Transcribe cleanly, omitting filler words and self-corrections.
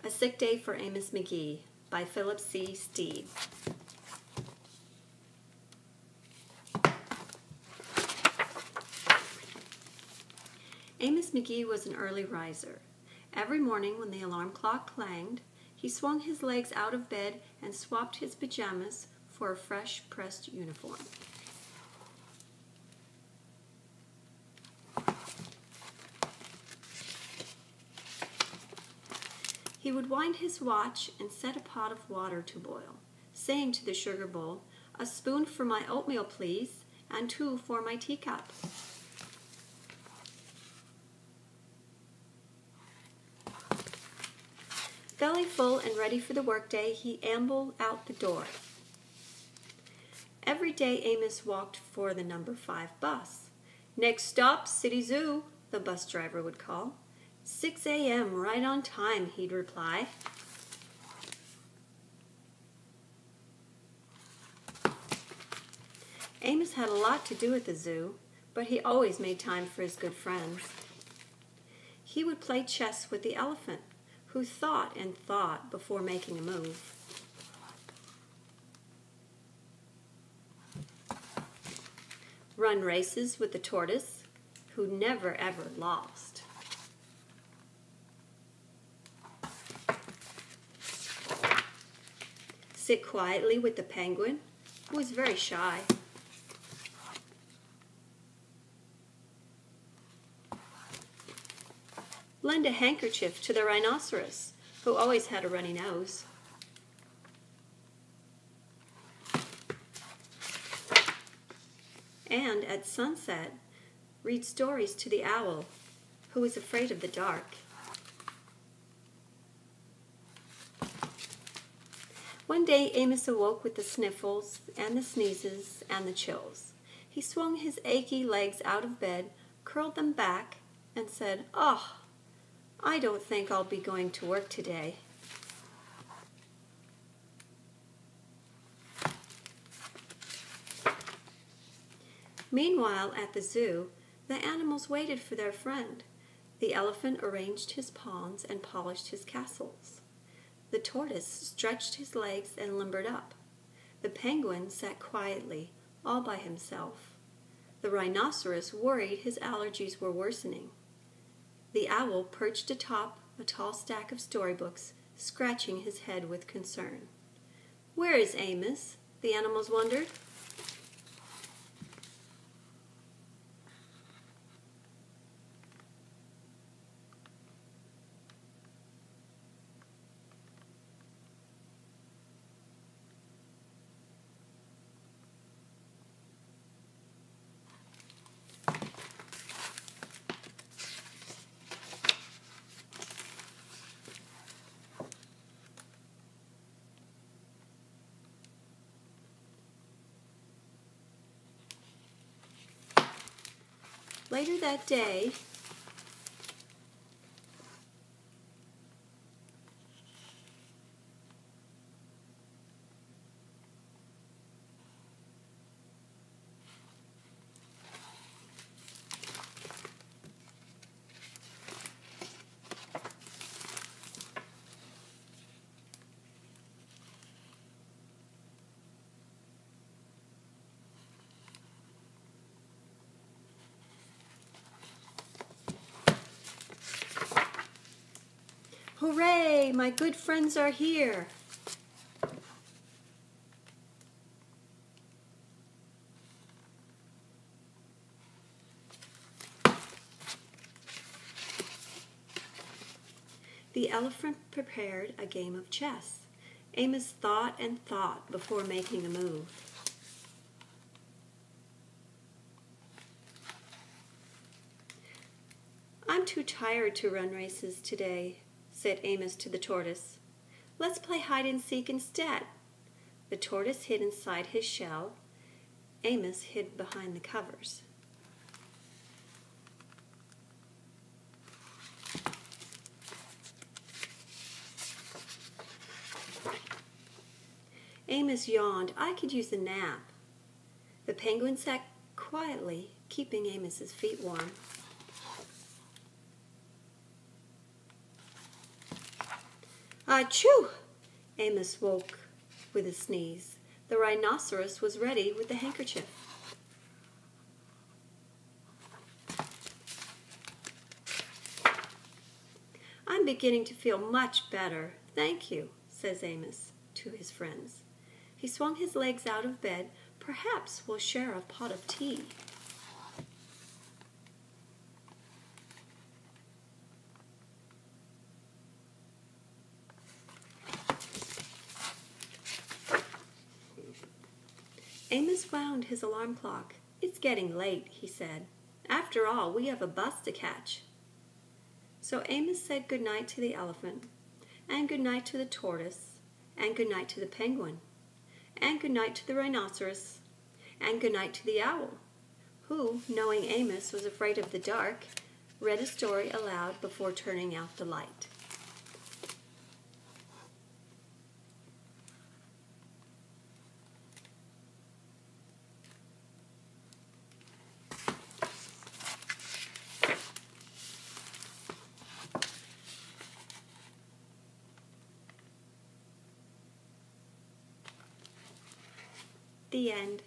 A Sick Day for Amos McGee by Philip C. Steed. Amos McGee was an early riser. Every morning when the alarm clock clanged, he swung his legs out of bed and swapped his pajamas for a fresh pressed uniform. He would wind his watch and set a pot of water to boil, saying to the sugar bowl, "A spoon for my oatmeal, please, and 2 for my teacup." Belly full and ready for the workday, he ambled out the door. Every day Amos walked for the number 5 bus. "Next stop, City Zoo," the bus driver would call. 6 a.m., right on time, he'd reply. Amos had a lot to do at the zoo, but he always made time for his good friends. He would play chess with the elephant, who thought and thought before making a move. Run races with the tortoise, who never ever lost. Sit quietly with the penguin, who was very shy. Lend a handkerchief to the rhinoceros, who always had a runny nose. And at sunset, read stories to the owl, who was afraid of the dark. One day Amos awoke with the sniffles and the sneezes and the chills. He swung his achy legs out of bed, curled them back, and said, "Oh, I don't think I'll be going to work today." Meanwhile, at the zoo, the animals waited for their friend. The elephant arranged his pawns and polished his castles. The tortoise stretched his legs and limbered up. The penguin sat quietly, all by himself. The rhinoceros worried his allergies were worsening. The owl perched atop a tall stack of storybooks, scratching his head with concern. "Where is Amos?" the animals wondered. Later that day, "Hooray! My good friends are here!" The elephant prepared a game of chess. Amos thought and thought before making a move. "I'm too tired to run races today," said Amos to the tortoise. "Let's play hide-and-seek instead." The tortoise hid inside his shell. Amos hid behind the covers. Amos yawned. "I could use a nap." The penguin sat quietly, keeping Amos's feet warm. Achoo! Amos woke with a sneeze. The rhinoceros was ready with the handkerchief. I'm beginning to feel much better, thank you, says Amos to his friends. He swung his legs out of bed. Perhaps we'll share a pot of tea. Amos wound his alarm clock. It's getting late, he said. After all, we have a bus to catch. So Amos said good night to the elephant, and good night to the tortoise, and good night to the penguin, and good night to the rhinoceros, and good night to the owl, who, knowing Amos was afraid of the dark, read a story aloud before turning out the light. The end.